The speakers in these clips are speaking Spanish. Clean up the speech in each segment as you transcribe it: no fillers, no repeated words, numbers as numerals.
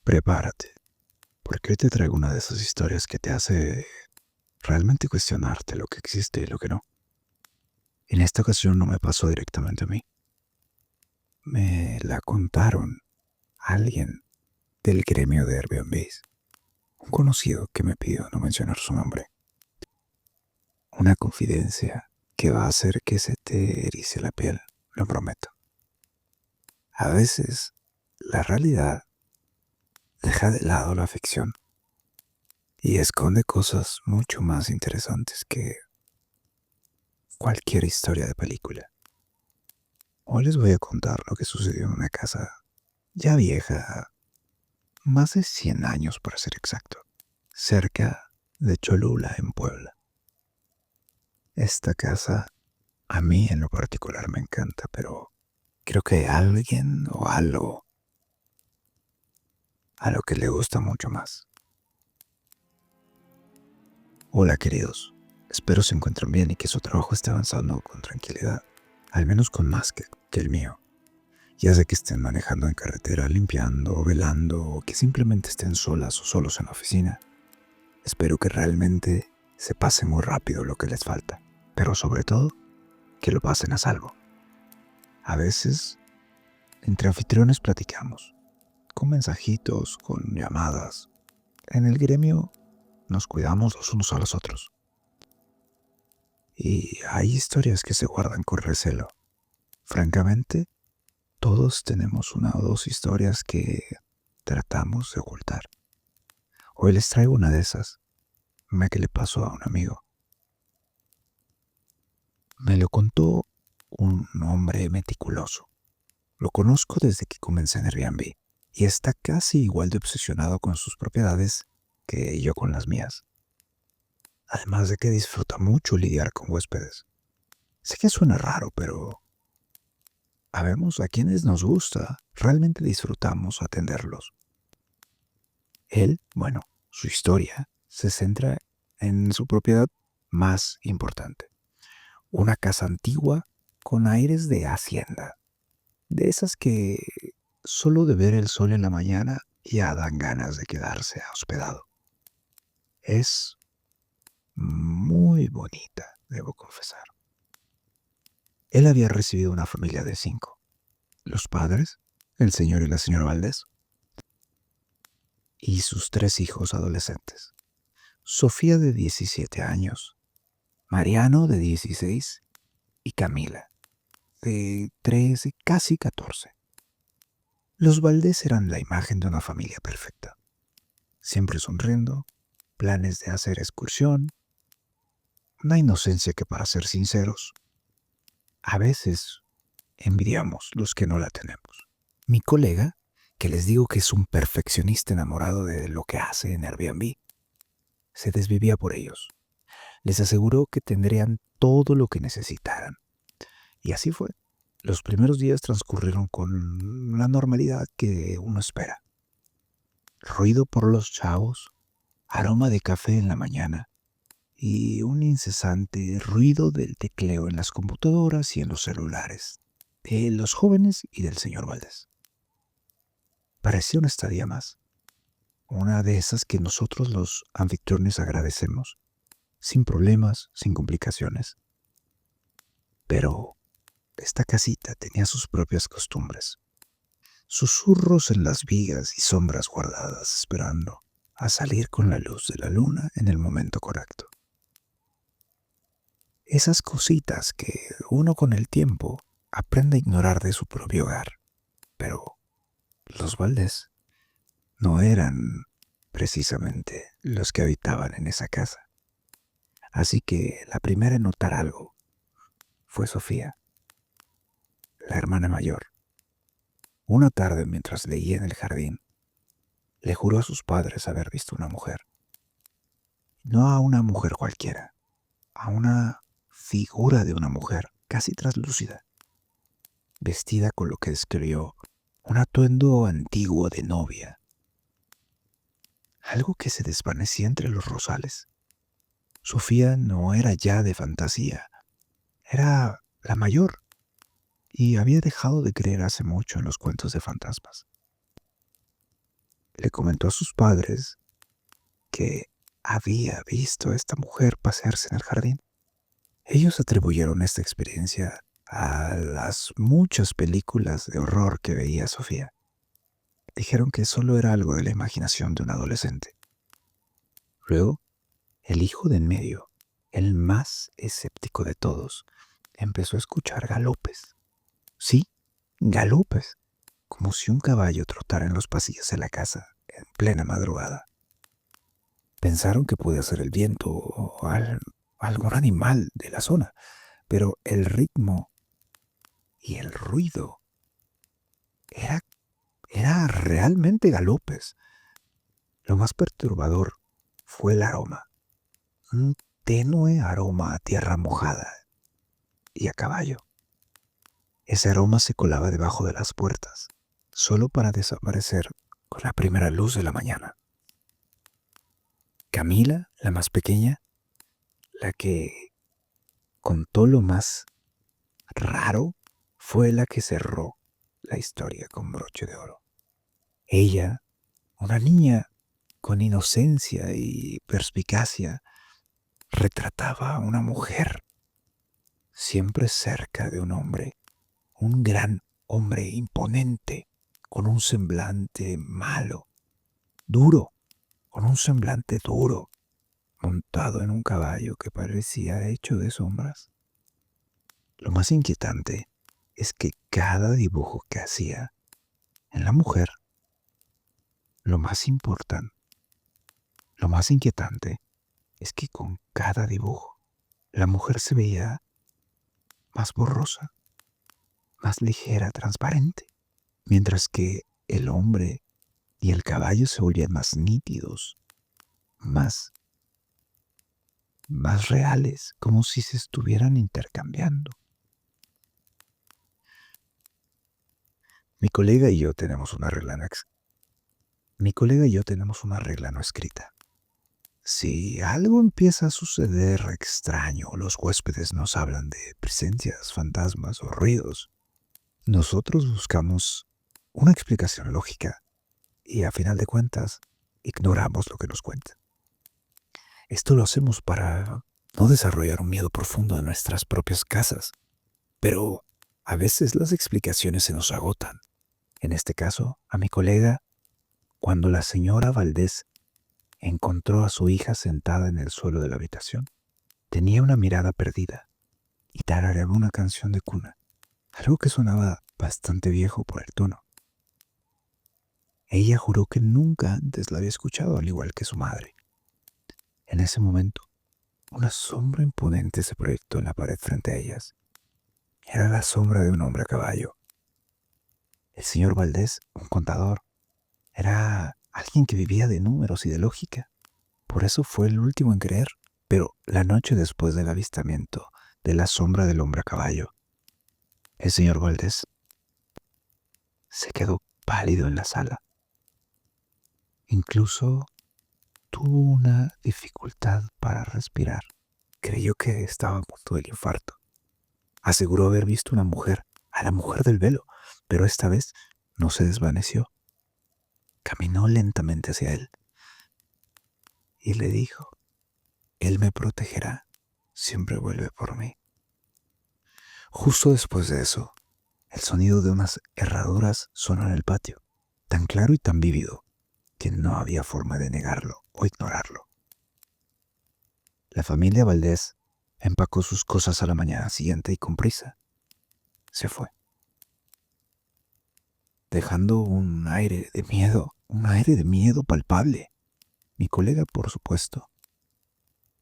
Prepárate, porque hoy te traigo una de esas historias que te hace realmente cuestionarte lo que existe y lo que no. En esta ocasión no me pasó directamente a mí. Me la contaron alguien del gremio de Airbnb, un conocido que me pidió no mencionar su nombre. Una confidencia que va a hacer que se te erice la piel, lo prometo. A veces, la realidad deja de lado la ficción y esconde cosas mucho más interesantes que cualquier historia de película. Hoy les voy a contar lo que sucedió en una casa ya vieja, más de 100 años para ser exacto, cerca de Cholula, en Puebla. Esta casa a mí en lo particular me encanta, pero creo que hay alguien o algo a lo que le gusta mucho más. Hola queridos, espero se encuentren bien y que su trabajo esté avanzando con tranquilidad, al menos con más que el mío. Ya sea que estén manejando en carretera, limpiando, velando o que simplemente estén solas o solos en la oficina. Espero que realmente se pase muy rápido lo que les falta, pero sobre todo, que lo pasen a salvo. A veces, entre anfitriones platicamos, con mensajitos, con llamadas. En el gremio nos cuidamos los unos a los otros. Y hay historias que se guardan con recelo. Francamente, todos tenemos una o dos historias que tratamos de ocultar. Hoy les traigo una de esas, una que le pasó a un amigo. Me lo contó un hombre meticuloso. Lo conozco desde que comencé en Airbnb y está casi igual de obsesionado con sus propiedades que yo con las mías. Además de que disfruta mucho lidiar con huéspedes. Sé que suena raro, pero habemos a quienes nos gusta, realmente disfrutamos atenderlos. Él, bueno, su historia se centra en su propiedad más importante. Una casa antigua con aires de hacienda. De esas que solo de ver el sol en la mañana ya dan ganas de quedarse hospedado. Es muy bonita, debo confesar. Él había recibido una familia de 5. Los padres, el señor y la señora Valdés, y sus 3 hijos adolescentes. Sofía de 17 años, Mariano de 16 y Camila de 13, casi 14. Los Valdés eran la imagen de una familia perfecta, siempre sonriendo, planes de hacer excursión, una inocencia que, para ser sinceros, a veces envidiamos los que no la tenemos. Mi colega, que les digo que es un perfeccionista enamorado de lo que hace en Airbnb, se desvivía por ellos. Les aseguró que tendrían todo lo que necesitaran. Y así fue. Los primeros días transcurrieron con la normalidad que uno espera. Ruido por los chavos, aroma de café en la mañana y un incesante ruido del tecleo en las computadoras y en los celulares, de los jóvenes y del señor Valdés. Parecía una estadía más, una de esas que nosotros los anfitriones agradecemos, sin problemas, sin complicaciones. Pero esta casita tenía sus propias costumbres, susurros en las vigas y sombras guardadas esperando a salir con la luz de la luna en el momento correcto. Esas cositas que uno con el tiempo aprende a ignorar de su propio hogar. Pero los Valdés no eran precisamente los que habitaban en esa casa. Así que la primera en notar algo fue Sofía, la hermana mayor. Una tarde, mientras leía en el jardín, le juró a sus padres haber visto una mujer. No a una mujer cualquiera, a una figura de una mujer casi traslúcida, vestida con lo que describió un atuendo antiguo de novia, algo que se desvanecía entre los rosales. Sofía no era ya de fantasía, era la mayor y había dejado de creer hace mucho en los cuentos de fantasmas. le comentó a sus padres que había visto a esta mujer pasearse en el jardín. Ellos atribuyeron esta experiencia a las muchas películas de horror que veía Sofía. Dijeron que solo era algo de la imaginación de un adolescente. Luego, el hijo de en medio, el más escéptico de todos, empezó a escuchar galopes. Sí, galopes, como si un caballo trotara en los pasillos de la casa en plena madrugada. Pensaron que podía ser el viento o algún animal de la zona, pero el ritmo y el ruido era realmente galopes. Lo más perturbador fue el aroma, un tenue aroma a tierra mojada y a caballo. Ese aroma se colaba debajo de las puertas, solo para desaparecer con la primera luz de la mañana. Camila, la más pequeña, la que contó lo más raro, fue la que cerró la historia con broche de oro. Ella, una niña con inocencia y perspicacia, retrataba a una mujer siempre cerca de un hombre, un gran hombre imponente, con un semblante malo, duro, con un semblante duro, montado en un caballo que parecía hecho de sombras. Lo más inquietante es que cada dibujo que hacía en la mujer, lo más importante, lo más inquietante es que con cada dibujo la mujer se veía más borrosa, más ligera, transparente, mientras que el hombre y el caballo se volvían más nítidos, más, más reales, como si se estuvieran intercambiando. Mi colega y yo tenemos una regla no escrita. Si algo empieza a suceder extraño, los huéspedes nos hablan de presencias, fantasmas o ruidos, nosotros buscamos una explicación lógica y a final de cuentas ignoramos lo que nos cuentan. Esto lo hacemos para no desarrollar un miedo profundo en nuestras propias casas, pero a veces las explicaciones se nos agotan. En este caso, a mi colega, cuando la señora Valdés encontró a su hija sentada en el suelo de la habitación, tenía una mirada perdida y tarareaba una canción de cuna, algo que sonaba bastante viejo por el tono. Ella juró que nunca antes la había escuchado, al igual que su madre. En ese momento, una sombra imponente se proyectó en la pared frente a ellas. Era la sombra de un hombre a caballo. El señor Valdés, un contador, era alguien que vivía de números y de lógica. Por eso fue el último en creer. Pero la noche después del avistamiento de la sombra del hombre a caballo, el señor Valdés se quedó pálido en la sala. Incluso tuvo una dificultad para respirar. Creyó que estaba a punto del infarto. Aseguró haber visto una mujer, a la mujer del velo, pero esta vez no se desvaneció. Caminó lentamente hacia él y le dijo: Él me protegerá, siempre vuelve por mí. Justo después de eso, el sonido de unas herraduras sonó en el patio, tan claro y tan vívido que no había forma de negarlo o ignorarlo. La familia Valdés empacó sus cosas a la mañana siguiente y con prisa se fue, dejando un aire de miedo palpable. Mi colega, por supuesto,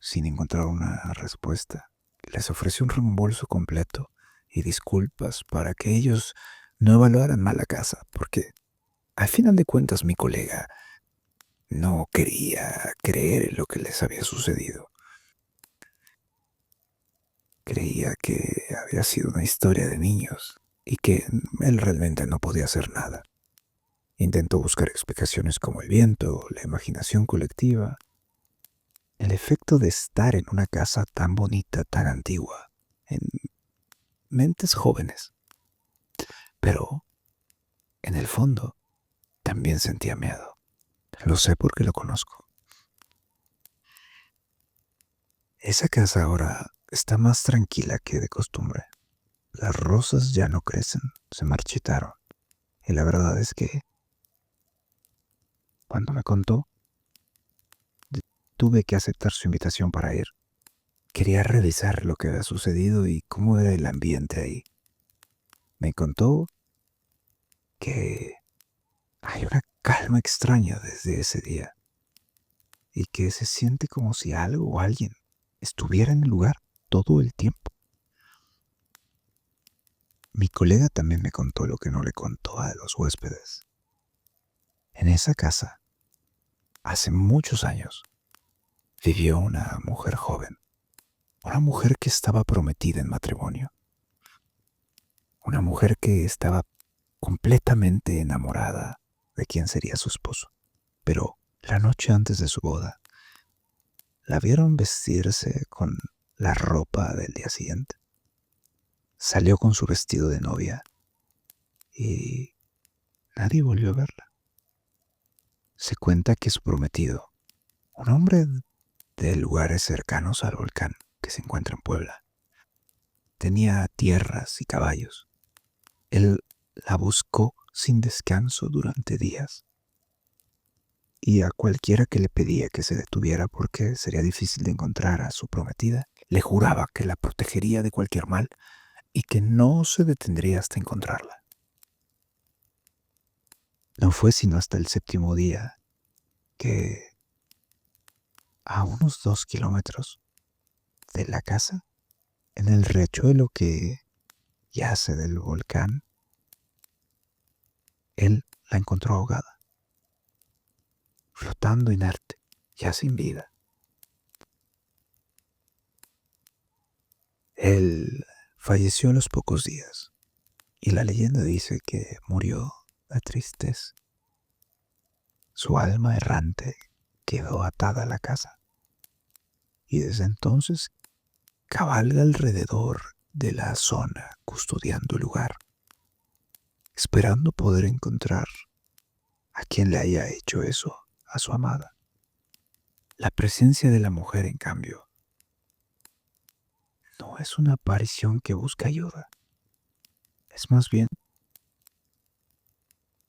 sin encontrar una respuesta, les ofreció un reembolso completo y disculpas para que ellos no evaluaran mal la casa, porque al final de cuentas mi colega no quería creer en lo que les había sucedido. Creía que había sido una historia de niños y que él realmente no podía hacer nada. Intentó buscar explicaciones como el viento, la imaginación colectiva, el efecto de estar en una casa tan bonita, tan antigua, en mentes jóvenes. Pero, en el fondo, también sentía miedo. Lo sé porque lo conozco. Esa casa ahora está más tranquila que de costumbre. Las rosas ya no crecen, se marchitaron. Y la verdad es que cuando me contó, tuve que aceptar su invitación para ir. Quería revisar lo que había sucedido y cómo era el ambiente ahí. Me contó que hay una calma extraña desde ese día y que se siente como si algo o alguien estuviera en el lugar todo el tiempo. Mi colega también me contó lo que no le contó a los huéspedes. En esa casa, hace muchos años, vivió una mujer joven, una mujer que estaba prometida en matrimonio, una mujer que estaba completamente enamorada de quien sería su esposo. Pero la noche antes de su boda, la vieron vestirse con la ropa del día siguiente. Salió con su vestido de novia y nadie volvió a verla. Se cuenta que su prometido, un hombre de lugares cercanos al volcán que se encuentra en Puebla, tenía tierras y caballos. Él la buscó sin descanso durante días y a cualquiera que le pedía que se detuviera porque sería difícil de encontrar a su prometida, le juraba que la protegería de cualquier mal y que no se detendría hasta encontrarla. No fue sino hasta el séptimo día que, a unos 2 kilómetros de la casa, en el riachuelo que yace del volcán, él la encontró ahogada, flotando inerte, ya sin vida. Él falleció a los pocos días y la leyenda dice que murió de tristeza. Su alma errante quedó atada a la casa y desde entonces cabalga alrededor de la zona custodiando el lugar, esperando poder encontrar a quien le haya hecho eso a su amada. La presencia de la mujer, en cambio, no es una aparición que busca ayuda, es más bien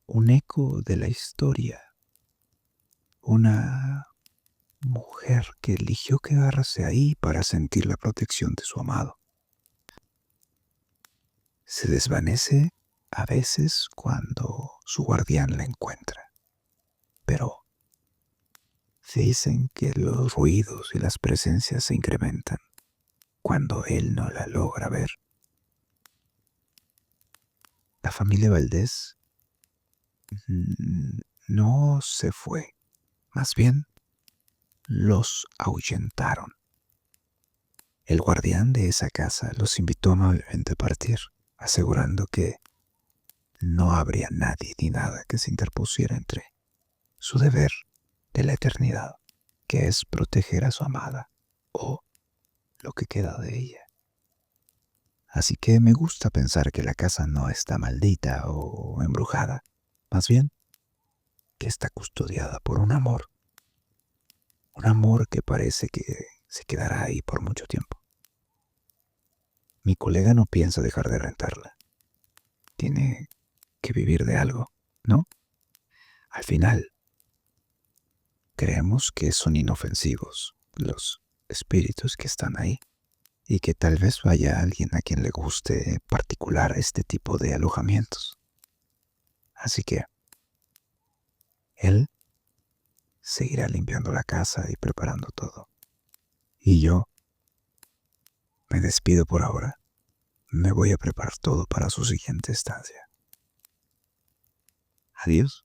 un eco de la historia, una mujer que eligió quedarse ahí para sentir la protección de su amado. Se desvanece a veces cuando su guardián la encuentra, pero dicen que los ruidos y las presencias se incrementan cuando él no la logra ver. La familia Valdés no se fue, más bien los ahuyentaron. El guardián de esa casa los invitó amablemente a partir, asegurando que no habría nadie ni nada que se interpusiera entre su deber de la eternidad, que es proteger a su amada o lo que queda de ella. Así que me gusta pensar que la casa no está maldita o embrujada, más bien que está custodiada por un amor que parece que se quedará ahí por mucho tiempo. Mi colega no piensa dejar de rentarla. Tiene que vivir de algo, ¿no? Al final, creemos que son inofensivos los espíritus que están ahí y que tal vez vaya alguien a quien le guste particular este tipo de alojamientos. Así que él seguirá limpiando la casa y preparando todo. Y yo me despido por ahora. Me voy a preparar todo para su siguiente estancia. Adiós.